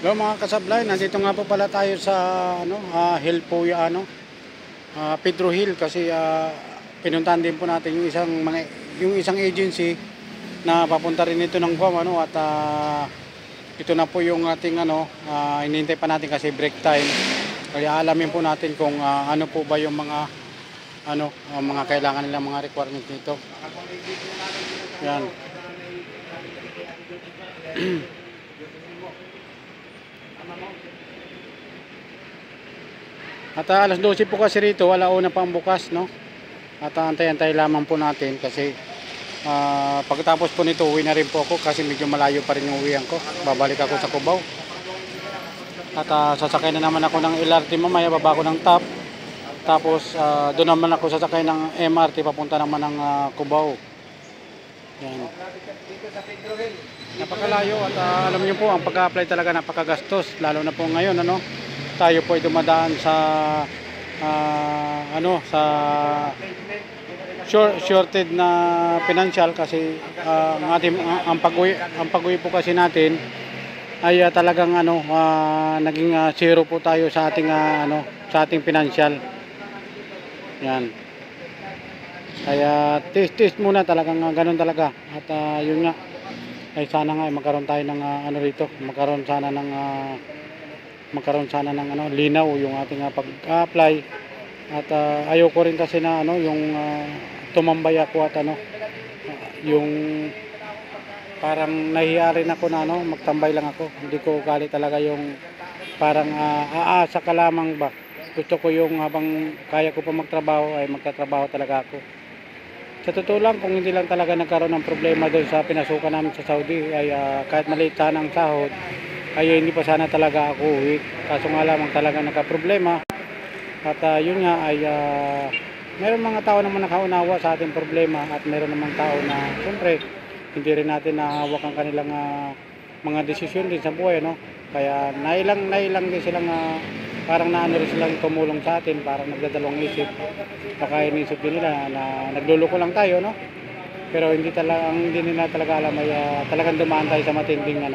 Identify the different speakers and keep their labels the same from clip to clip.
Speaker 1: Hello mga kasablay, nandito nga po pala tayo sa Hill po Pedro Hill kasi pinuntahan din po natin yung isang agency na papunta rin ito ng Guam at ito na po yung ating hinihintay pa natin kasi break time. Kaya alamin po natin kung ano po ba yung mga mga kailangan nilang mga requirements dito. Yan. At alas 12 po kasi rito, alauna pang bukas, no? At antay-antay lamang po natin kasi pagkatapos po nito, uwi na rin po ako kasi medyo malayo pa rin yung uwian ko. Babalik ako sa Cubao. At sasakay na naman ako ng LRT mamaya, baba ko ng TAP. Tapos doon naman ako sasakay ng MRT papunta naman ng Cubao. Yan. Napakalayo at alam niyo po, ang pag-apply talaga napakagastos, lalo na po ngayon, tayo po ay dumadaan sa sa shorted na financial kasi ang pag-uwi po kasi natin ay talagang naging zero po tayo sa ating sa ating financial. Yan. Kaya test muna talagang ganun talaga at yun nga ay sana nga magkaroon tayo ng rito, magkaroon sana ng linaw yung ating pag-apply at ayoko rin kasi na yung tumambay ako at yung parang nahiya rin ako na magtambay lang ako. Hindi ko gali talaga yung parang aasa ka lamang ba. Gusto ko yung habang kaya ko pa magtrabaho ay magtatrabaho talaga ako. Sa totoo lang, kung hindi lang talaga nagkaroon ng problema doon sa pinasukan namin sa Saudi ay kahit maliit sana ang sahod ay hindi pa sana talaga ako uwi. Kaso nga lamang talaga nagka-problema at yun nga ay meron mga tao naman nakaunawa sa ating problema at meron namang tao na siyempre hindi rin natin nahawak ang kanilang mga desisyon din sa buhay, kaya nailang din silang parang rin silang tumulong sa atin, parang nagdadalawang isip, baka inisip din nila na nagluloko lang tayo, pero hindi nila talaga alam ay talagang dumaan tayo sa matinding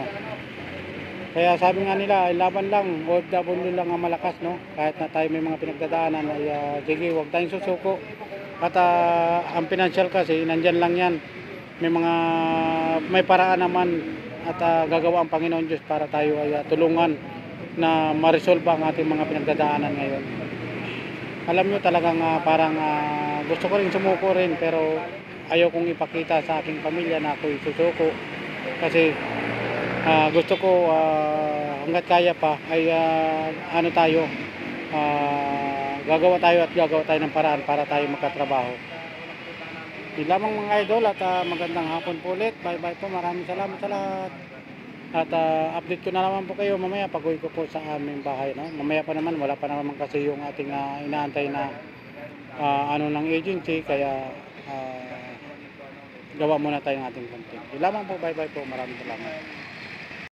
Speaker 1: kaya sabi nga nila ay laban lang, OFW lang ang malakas, kahit na tayo may mga pinagdadaanan ay sige, huwag tayong susuko at ang financial kasi nandyan lang yan, may paraan naman at gagawa ang Panginoon Diyos para tayo ay tulungan na ma-resolve ang ating mga pinagdadaanan ngayon. Alam nyo talagang parang gusto ko rin sumuko rin pero ayaw kong ipakita sa aking pamilya na ako'y susuko kasi gusto ko hanggat kaya pa ay gagawa tayo ng paraan para tayo magkatrabaho. Yun lamang mga idol at magandang hapon po ulit. Bye bye po, maraming salamat sa lahat. At update ko na naman po kayo mamaya pag-uwi ko po sa aming bahay, Mamaya pa naman, wala pa naman kasi yung ating inaantay na ng agency, kaya gawa muna tayo ng ating content. Yun lamang po, bye bye po, maraming salamat.